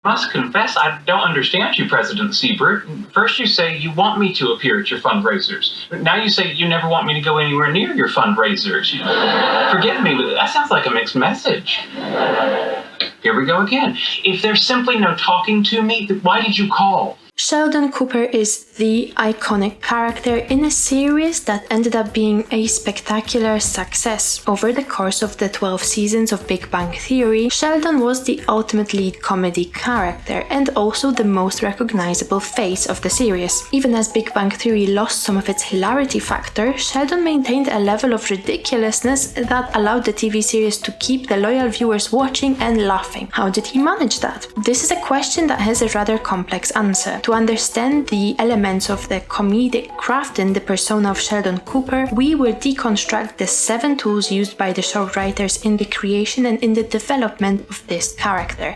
Must confess, I don't understand you, President Siebert. First you say you want me to appear at your fundraisers. Now you say you never want me to go anywhere near your fundraisers. Forgive me, but that sounds like a mixed message. Here we go again. If there's simply no talking to me, then why did you call? Sheldon Cooper is the iconic character in a series that ended up being a spectacular success. Over the course of the 12 seasons of Big Bang Theory, Sheldon was the ultimate lead comedy character and also the most recognizable face of the series. Even as Big Bang Theory lost some of its hilarity factor, Sheldon maintained a level of ridiculousness that allowed the TV series to keep the loyal viewers watching and laughing. How did he manage that? This is a question that has a rather complex answer. To understand the elements of the comedic craft in the persona of Sheldon Cooper, we will deconstruct the 7 tools used by the show writers in the creation and in the development of this character.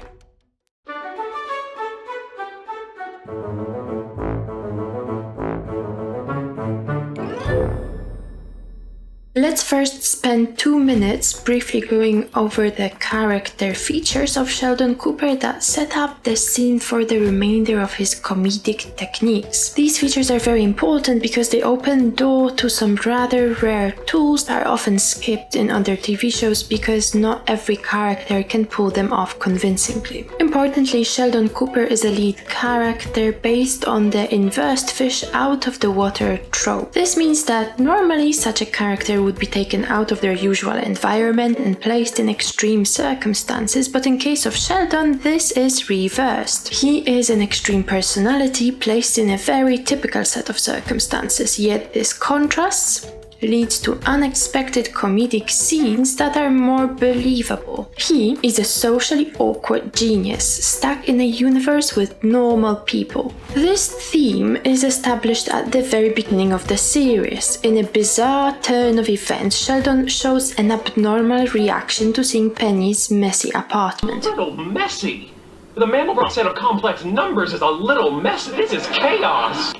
Let's first spend 2 minutes briefly going over the character features of Sheldon Cooper that set up the scene for the remainder of his comedic techniques. These features are very important because they open the door to some rather rare tools that are often skipped in other TV shows because not every character can pull them off convincingly. Importantly, Sheldon Cooper is a lead character based on the inversed fish out of the water trope. This means that normally such a character would be taken out of their usual environment and placed in extreme circumstances, but in case of Sheldon, this is reversed. He is an extreme personality placed in a very typical set of circumstances, yet this contrasts leads to unexpected comedic scenes that are more believable. He is a socially awkward genius stuck in a universe with normal people. This theme is established at the very beginning of the series. In a bizarre turn of events, Sheldon shows an abnormal reaction to seeing Penny's messy apartment. A little messy? The Mandelbrot set of complex numbers is a little messy. This is chaos.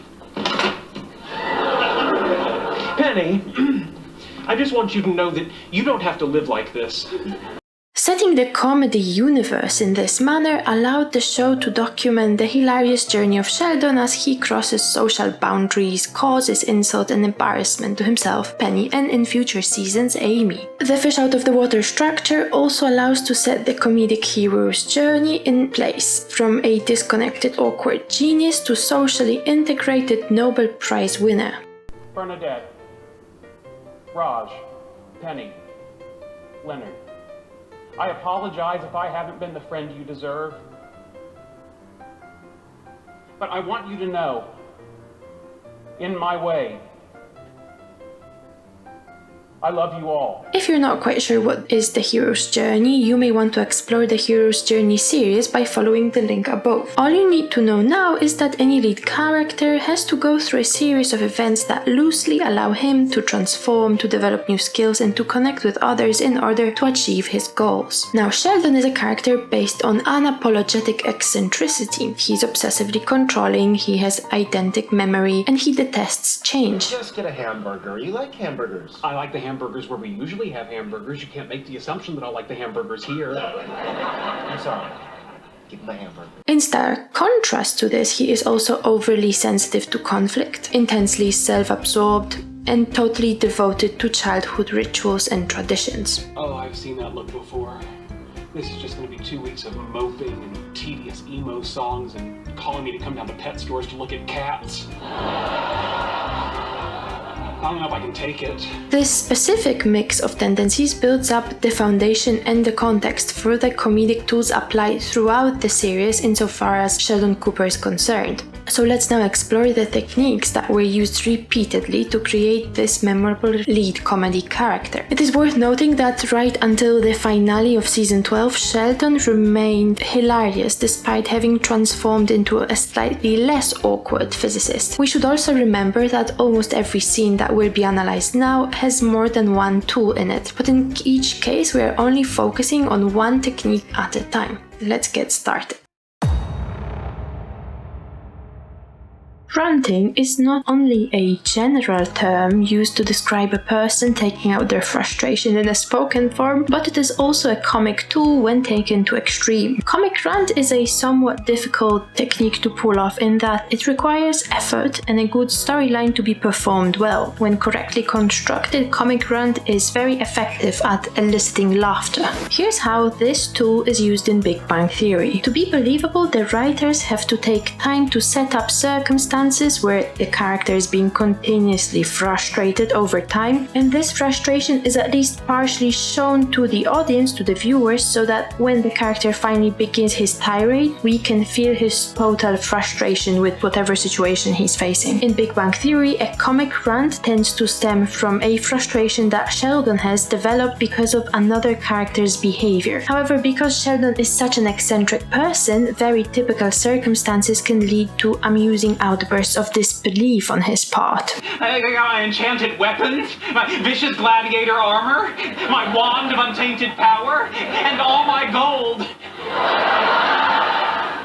Penny, I just want you to know that you don't have to live like this. Setting the comedy universe in this manner allowed the show to document the hilarious journey of Sheldon as he crosses social boundaries, causes insult and embarrassment to himself, Penny, and in future seasons, Amy. The fish out of the water structure also allows to set the comedic hero's journey in place, from a disconnected, awkward genius to socially integrated Nobel Prize winner. Bernadette, Raj, Penny, Leonard. I apologize if I haven't been the friend you deserve. But I want you to know, in my way, I love you all. If you're not quite sure what is the hero's journey, you may want to explore the hero's journey series by following the link above. All you need to know now is that any lead character has to go through a series of events that loosely allow him to transform, to develop new skills, and to connect with others in order to achieve his goals. Now, Sheldon is a character based on unapologetic eccentricity. He's obsessively controlling, he has eidetic memory, and he detests change. Just get a hamburger. You like hamburgers. I like the hamburgers where we usually have hamburgers. You can't make the assumption that I like the hamburgers here. I'm sorry. Give him a hamburger. In stark contrast to this, he is also overly sensitive to conflict, intensely self-absorbed, and totally devoted to childhood rituals and traditions. Oh, I've seen that look before. This is just going to be 2 weeks of moping and tedious emo songs and calling me to come down to pet stores to look at cats. I don't know if I can take it. This specific mix of tendencies builds up the foundation and the context for the comedic tools applied throughout the series insofar as Sheldon Cooper is concerned. So let's now explore the techniques that were used repeatedly to create this memorable lead comedy character. It is worth noting that right until the finale of season 12, Sheldon remained hilarious despite having transformed into a slightly less awkward physicist. We should also remember that almost every scene that will be analyzed now has more than one tool in it, but in each case we are only focusing on one technique at a time. Let's get started. Ranting is not only a general term used to describe a person taking out their frustration in a spoken form, but it is also a comic tool when taken to extreme. Comic rant is a somewhat difficult technique to pull off in that it requires effort and a good storyline to be performed well. When correctly constructed, comic rant is very effective at eliciting laughter. Here's how this tool is used in Big Bang Theory. To be believable, the writers have to take time to set up circumstances where the character is being continuously frustrated over time, and this frustration is at least partially shown to the audience, to the viewers, so that when the character finally begins his tirade, we can feel his total frustration with whatever situation he's facing. In Big Bang Theory, a comic rant tends to stem from a frustration that Sheldon has developed because of another character's behavior. However, because Sheldon is such an eccentric person, very typical circumstances can lead to amusing outbursts of disbelief on his part. I got my enchanted weapons, my vicious gladiator armor, my wand of untainted power, and all my gold.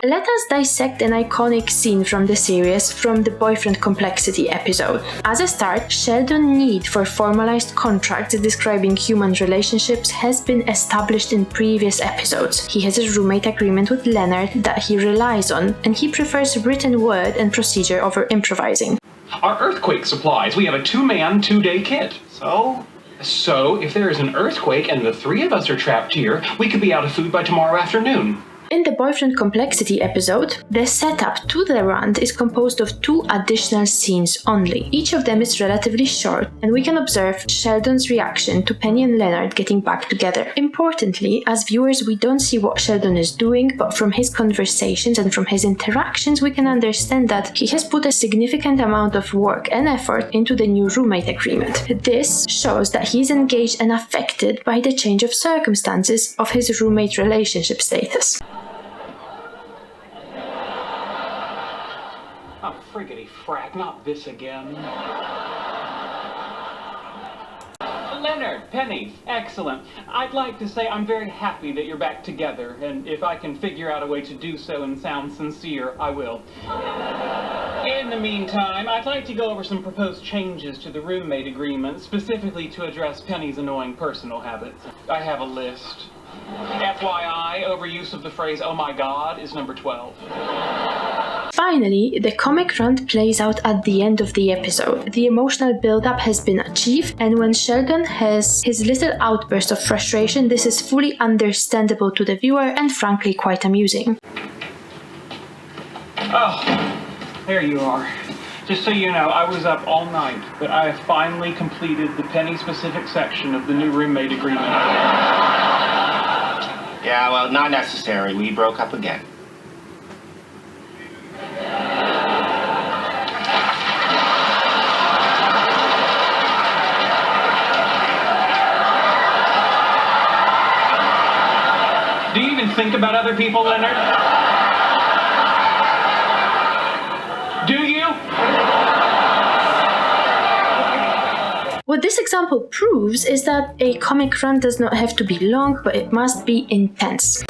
Let us dissect an iconic scene from the series from the boyfriend complexity episode. As a start, Sheldon's need for formalized contracts describing human relationships has been established in previous episodes. He has a roommate agreement with Leonard that he relies on, and he prefers written word and procedure over improvising. Our earthquake supplies, we have a 2-man, 2-day kit. So, if there is an earthquake and the 3 of us are trapped here, we could be out of food by tomorrow afternoon. In the boyfriend complexity episode, the setup to the rant is composed of 2 additional scenes only. Each of them is relatively short, and we can observe Sheldon's reaction to Penny and Leonard getting back together. Importantly, as viewers, we don't see what Sheldon is doing, but from his conversations and from his interactions, we can understand that he has put a significant amount of work and effort into the new roommate agreement. This shows that he is engaged and affected by the change of circumstances of his roommate relationship status. Oh, friggity frack, not this again. Leonard, Penny, excellent. I'd like to say I'm very happy that you're back together, and if I can figure out a way to do so and sound sincere, I will. In the meantime, I'd like to go over some proposed changes to the roommate agreement, specifically to address Penny's annoying personal habits. I have a list. FYI, overuse of the phrase, oh my god, is number 12. Finally, the comic rant plays out at the end of the episode. The emotional build-up has been achieved, and when Sheldon has his little outburst of frustration, this is fully understandable to the viewer and frankly quite amusing. Oh, there you are. Just so you know, I was up all night, but I have finally completed the Penny-specific section of the new roommate agreement. Yeah, well, not necessary. We broke up again. Do you even think about other people, Leonard? Do you? What this example proves is that a comic rant does not have to be long, but it must be intense.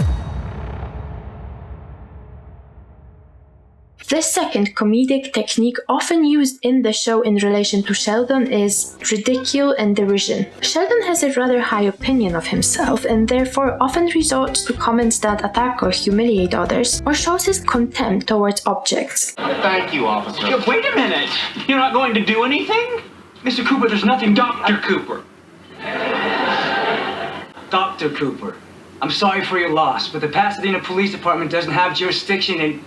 The second comedic technique often used in the show in relation to Sheldon is ridicule and derision. Sheldon has a rather high opinion of himself and therefore often resorts to comments that attack or humiliate others, or shows his contempt towards objects. Thank you, officer. Yeah, wait a minute! You're not going to do anything? Mr. Cooper, there's nothing Dr. Cooper. Dr. Cooper, I'm sorry for your loss, but the Pasadena Police Department doesn't have jurisdiction in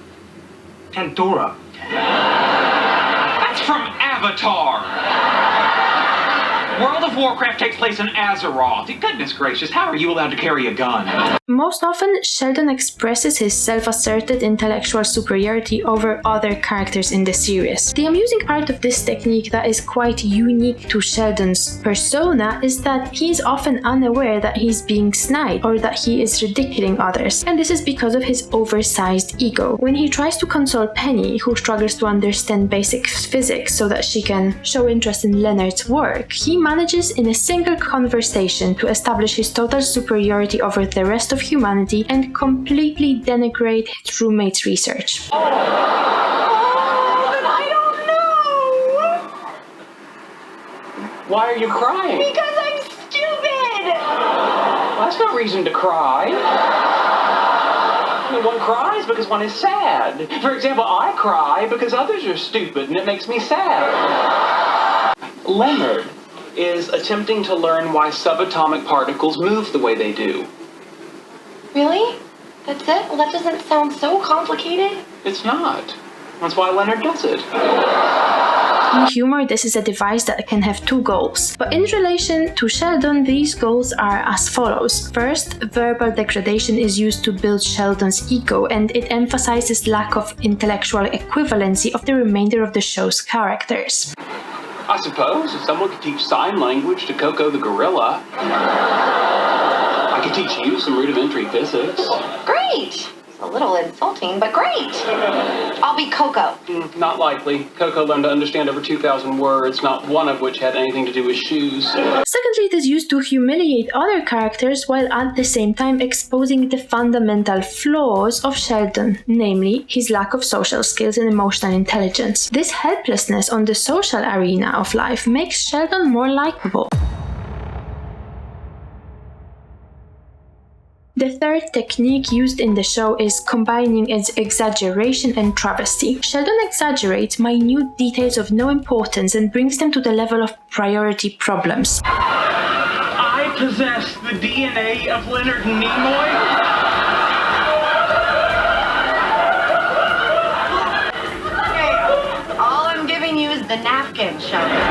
Pandora. That's from Avatar! World of Warcraft takes place in Azeroth. Goodness gracious, how are you allowed to carry a gun? Most often, Sheldon expresses his self-asserted intellectual superiority over other characters in the series. The amusing part of this technique that is quite unique to Sheldon's persona is that he is often unaware that he's being snide or that he is ridiculing others, and this is because of his oversized ego. When he tries to console Penny, who struggles to understand basic physics so that she can show interest in Leonard's work, he manages in a single conversation to establish his total superiority over the rest of humanity and completely denigrate his roommate's research. Then I don't Why are you crying? Because I'm stupid! Well, that's no reason to cry. I mean, one cries because one is sad. For example, I cry because others are stupid and it makes me sad. Leonard is attempting to learn why subatomic particles move the way they do. Really? That's it? Well, that doesn't sound so complicated. It's not. That's why Leonard does it. In humor, this is a device that can have two goals. But in relation to Sheldon, these goals are as follows. First, verbal degradation is used to build Sheldon's ego, and it emphasizes lack of intellectual equivalency of the remainder of the show's characters. I suppose if someone could teach sign language to Coco the gorilla, I could teach you some rudimentary physics. Great! It's a little insulting, but great! I'll be Coco. Not likely. Coco learned to understand over 2,000 words, not one of which had anything to do with shoes. Secondly, it is used to humiliate other characters while at the same time exposing the fundamental flaws of Sheldon, namely his lack of social skills and emotional intelligence. This helplessness on the social arena of life makes Sheldon more likable. The third technique used in the show is combining its exaggeration and travesty. Sheldon exaggerates minute details of no importance and brings them to the level of priority problems. I possess the DNA of Leonard Nimoy? Okay, all I'm giving you is the napkin, Sheldon.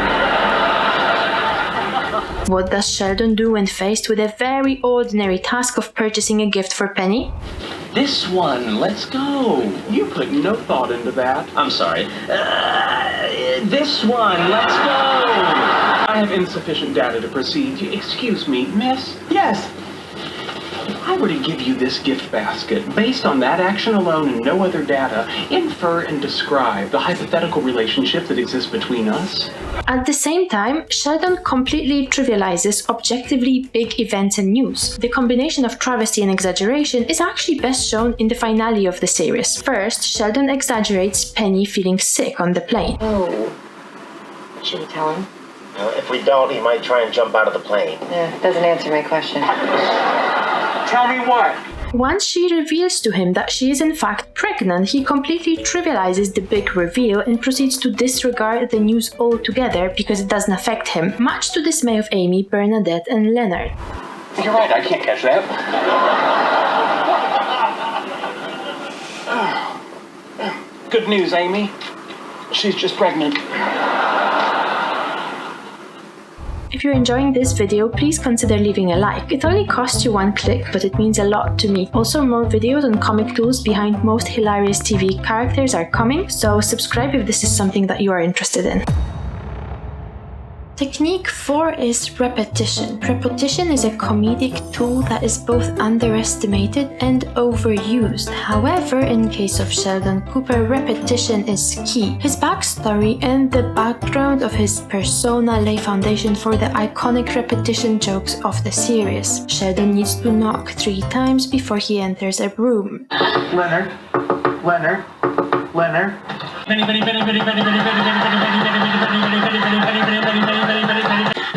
What does Sheldon do when faced with a very ordinary task of purchasing a gift for Penny? This one, let's go. You put no thought into that. I'm sorry. This one, let's go. I have insufficient data to proceed. Excuse me, miss? Yes. If I were to give you this gift basket, based on that action alone and no other data, infer and describe the hypothetical relationship that exists between us. At the same time, Sheldon completely trivializes objectively big events and news. The combination of travesty and exaggeration is actually best shown in the finale of the series. First, Sheldon exaggerates Penny feeling sick on the plane. Oh. Should we tell him? If we don't, he might try and jump out of the plane. Doesn't answer my question. Tell me what? Once she reveals to him that she is in fact pregnant, he completely trivializes the big reveal and proceeds to disregard the news altogether because it doesn't affect him, much to the dismay of Amy, Bernadette, and Leonard. You're right, I can't catch that. Good news, Amy. She's just pregnant. If you're enjoying this video, please consider leaving a like. It only costs you one click, but it means a lot to me. Also, more videos on comic tools behind most hilarious TV characters are coming, so subscribe if this is something that you are interested in. Technique 4 is repetition. Repetition is a comedic tool that is both underestimated and overused. However, in case of Sheldon Cooper, repetition is key. His backstory and the background of his persona lay foundation for the iconic repetition jokes of the series. Sheldon needs to knock 3 times before he enters a room. Leonard. Penny, Penny, Penny, Penny, Penny, Penny, Penny, Penny, Penny, Penny, Penny, Penny, Penny, Penny,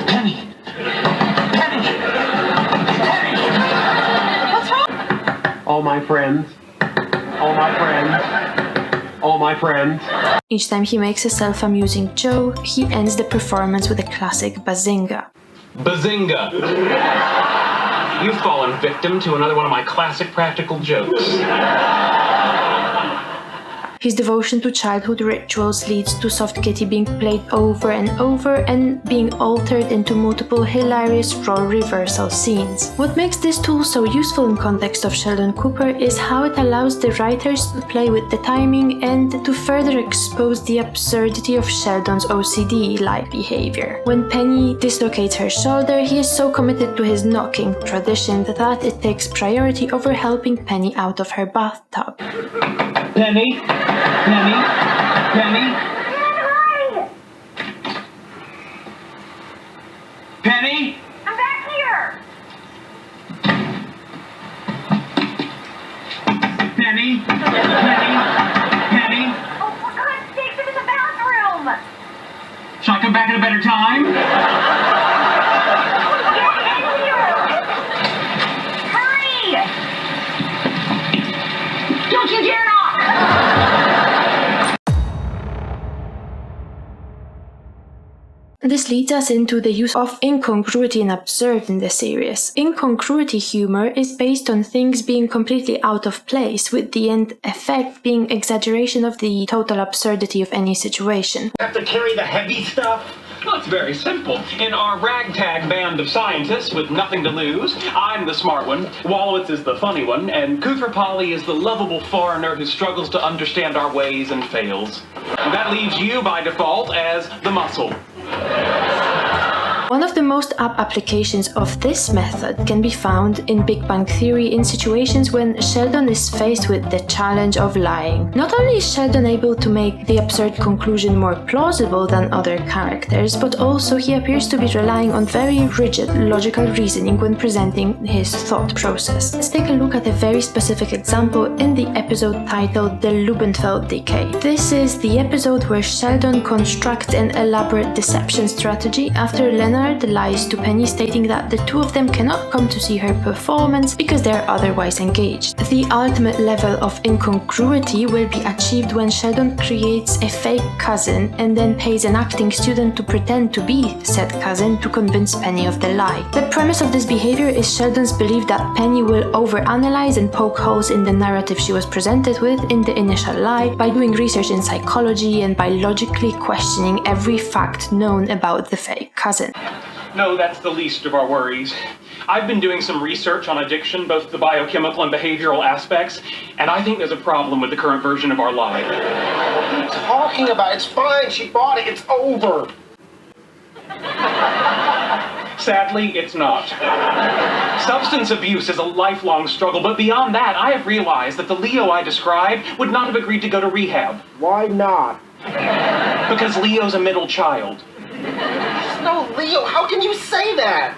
Penny, What's wrong? All my friends. Each time he makes a self-amusing joke, he ends the performance with a classic bazinga. Bazinga! You've fallen victim to another one of my classic practical jokes. His devotion to childhood rituals leads to Soft Kitty being played over and over and being altered into multiple hilarious role reversal scenes. What makes this tool so useful in context of Sheldon Cooper is how it allows the writers to play with the timing and to further expose the absurdity of Sheldon's OCD-like behavior. When Penny dislocates her shoulder, he is so committed to his knocking tradition that it takes priority over helping Penny out of her bathtub. Penny. Penny. Penny. I'm back here! Penny. Oh, for God's sake, I'm in the bathroom! Shall I come back at a better time? This leads us into the use of incongruity and absurd in the series. Incongruity humor is based on things being completely out of place, with the end effect being exaggeration of the total absurdity of any situation. Have to carry the heavy stuff? Well, it's very simple. In our ragtag band of scientists with nothing to lose, I'm the smart one, Wallowitz is the funny one, and Koothrappali is the lovable foreigner who struggles to understand our ways and fails. And that leaves you, by default, as the muscle. One of the most apt applications of this method can be found in Big Bang Theory in situations when Sheldon is faced with the challenge of lying. Not only is Sheldon able to make the absurd conclusion more plausible than other characters, but also he appears to be relying on very rigid logical reasoning when presenting his thought process. Let's take a look at a very specific example in the episode titled The Lubenfeld Decay. This is the episode where Sheldon constructs an elaborate deception strategy after Leonard lies to Penny, stating that the two of them cannot come to see her performance because they are otherwise engaged. The ultimate level of incongruity will be achieved when Sheldon creates a fake cousin and then pays an acting student to pretend to be said cousin to convince Penny of the lie. The premise of this behavior is Sheldon's belief that Penny will overanalyze and poke holes in the narrative she was presented with in the initial lie by doing research in psychology and by logically questioning every fact known about the fake cousin. No, that's the least of our worries. I've been doing some research on addiction, both the biochemical and behavioral aspects, and I think there's a problem with the current version of our lie. What are you talking about? It's fine. She bought it. It's over. Sadly, it's not. Substance abuse is a lifelong struggle, but beyond that, I have realized that the Leo I described would not have agreed to go to rehab. Why not? Because Leo's a middle child. No, Leo, how can you say that?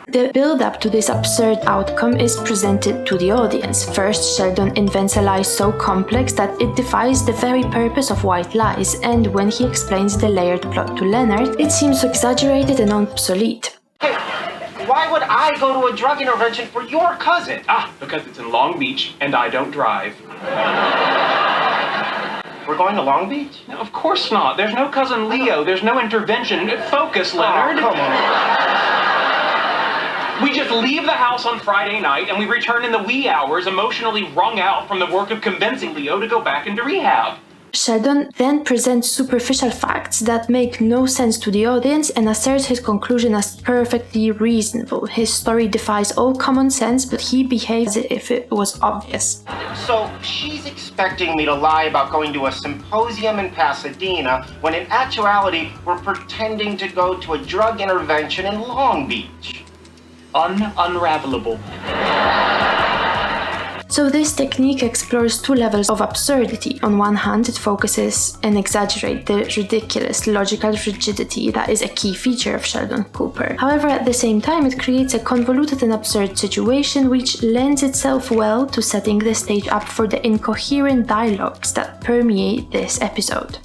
The build-up to this absurd outcome is presented to the audience. First, Sheldon invents a lie so complex that it defies the very purpose of white lies, and when he explains the layered plot to Leonard, it seems exaggerated and obsolete. Hey, why would I go to a drug intervention for your cousin? Because it's in Long Beach, and I don't drive. We're going to Long Beach? No, of course not. There's no cousin Leo. There's no intervention. Focus, Leonard. Oh, come on. We just leave the house on Friday night, and we return in the wee hours, emotionally wrung out from the work of convincing Leo to go back into rehab. Sheldon then presents superficial facts that make no sense to the audience and asserts his conclusion as perfectly reasonable. His story defies all common sense, but he behaves as if it was obvious. So, she's expecting me to lie about going to a symposium in Pasadena, when in actuality, we're pretending to go to a drug intervention in Long Beach. Unravelable. So this technique explores two levels of absurdity. On one hand, it focuses and exaggerates the ridiculous logical rigidity that is a key feature of Sheldon Cooper. However, at the same time, it creates a convoluted and absurd situation which lends itself well to setting the stage up for the incoherent dialogues that permeate this episode.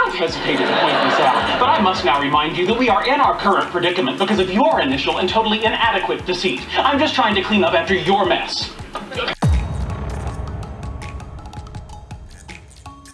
I've hesitated to point this out, but I must now remind you that we are in our current predicament because of your initial and totally inadequate deceit. I'm just trying to clean up after your mess.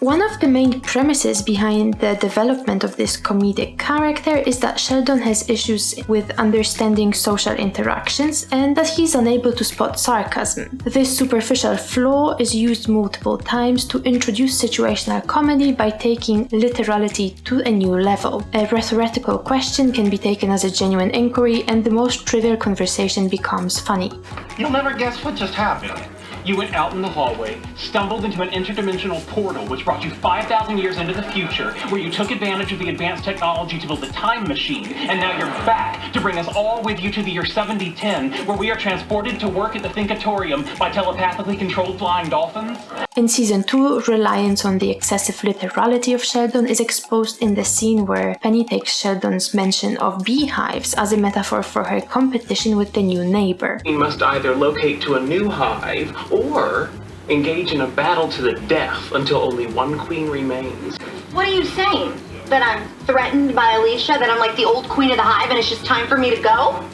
One of the main premises behind the development of this comedic character is that Sheldon has issues with understanding social interactions and that he's unable to spot sarcasm. This superficial flaw is used multiple times to introduce situational comedy by taking literality to a new level. A rhetorical question can be taken as a genuine inquiry, and the most trivial conversation becomes funny. You'll never guess what just happened. You went out in the hallway, stumbled into an interdimensional portal which brought you 5,000 years into the future, where you took advantage of the advanced technology to build a time machine, and now you're back to bring us all with you to the year 7010, where we are transported to work at the Thinkatorium by telepathically controlled flying dolphins? In Season 2, reliance on the excessive literality of Sheldon is exposed in the scene where Penny takes Sheldon's mention of beehives as a metaphor for her competition with the new neighbor. We must either locate to a new hive, or engage in a battle to the death until only one queen remains. What are you saying? That I'm threatened by Alicia? That I'm like the old queen of the hive and it's just time for me to go?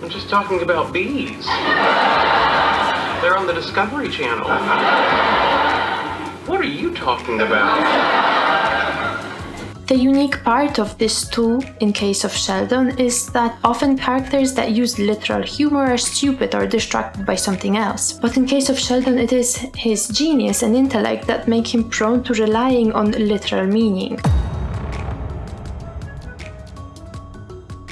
I'm just talking about bees. They're on the Discovery Channel. are you talking about? The unique part of this tool, in case of Sheldon, is that often characters that use literal humor are stupid or distracted by something else. But in case of Sheldon, it is his genius and intellect that make him prone to relying on literal meaning.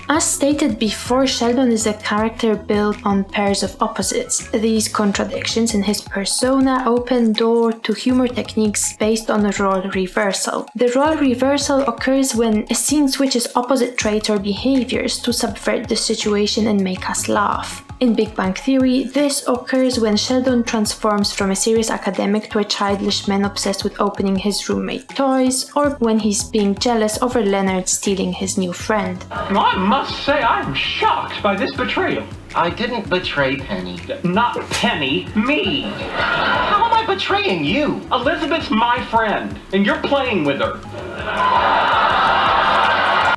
As stated before, Sheldon is a character built on pairs of opposites. These contradictions in his persona open door to humor techniques based on a role reversal. The role reversal occurs when a scene switches opposite traits or behaviors to subvert the situation and make us laugh. In Big Bang Theory, this occurs when Sheldon transforms from a serious academic to a childish man obsessed with opening his roommate toys, or when he's being jealous over Leonard stealing his new friend. I must say I'm shocked by this betrayal. I didn't betray Penny. Not Penny, me. How am I betraying you? Elizabeth's my friend, and you're playing with her.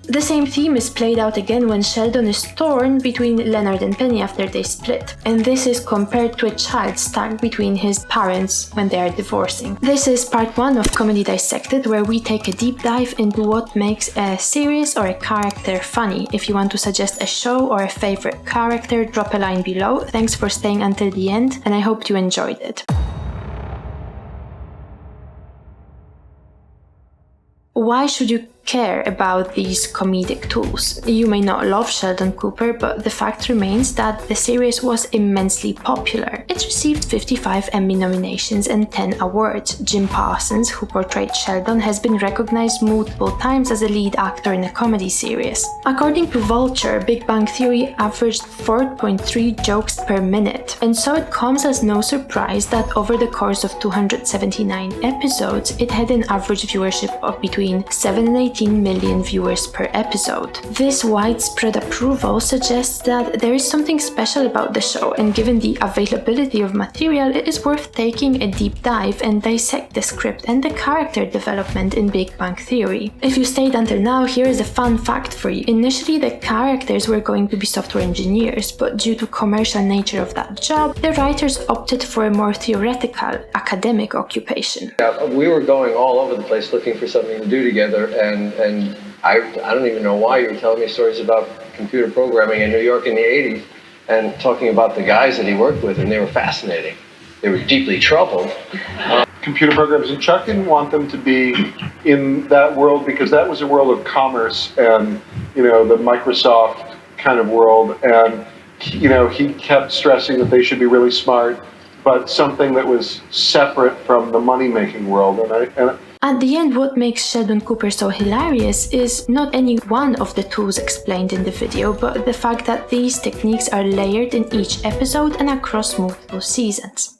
The same theme is played out again when Sheldon is torn between Leonard and Penny after they split, and this is compared to a child stuck between his parents when they are divorcing. This is part 1 of Comedy Dissected, where we take a deep dive into what makes a series or a character funny. If you want to suggest a show or a favorite character, drop a line below. Thanks for staying until the end, and I hope you enjoyed it. Why should you care about these comedic tools? You may not love Sheldon Cooper, but the fact remains that the series was immensely popular. It received 55 Emmy nominations and 10 awards. Jim Parsons, who portrayed Sheldon, has been recognized multiple times as a lead actor in a comedy series. According to Vulture, Big Bang Theory averaged 4.3 jokes per minute, and so it comes as no surprise that over the course of 279 episodes, it had an average viewership of between 7 and 18 million viewers per episode. This widespread approval suggests that there is something special about the show, and given the availability of material, it is worth taking a deep dive and dissect the script and the character development in Big Bang Theory. If you stayed until now, here is a fun fact for you. Initially, the characters were going to be software engineers, but due to commercial nature of that job, the writers opted for a more theoretical, academic occupation. Yeah, we were going all over the place looking for something to do together, and I don't even know why you were telling me stories about computer programming in New York in the 80s and talking about the guys that he worked with, and they were fascinating. They were deeply troubled. Computer programs, and Chuck didn't want them to be in that world because that was a world of commerce and, you know, the Microsoft kind of world, and, you know, he kept stressing that they should be really smart, but something that was separate from the money-making world. And at the end, what makes Sheldon Cooper so hilarious is not any one of the tools explained in the video, but the fact that these techniques are layered in each episode and across multiple seasons.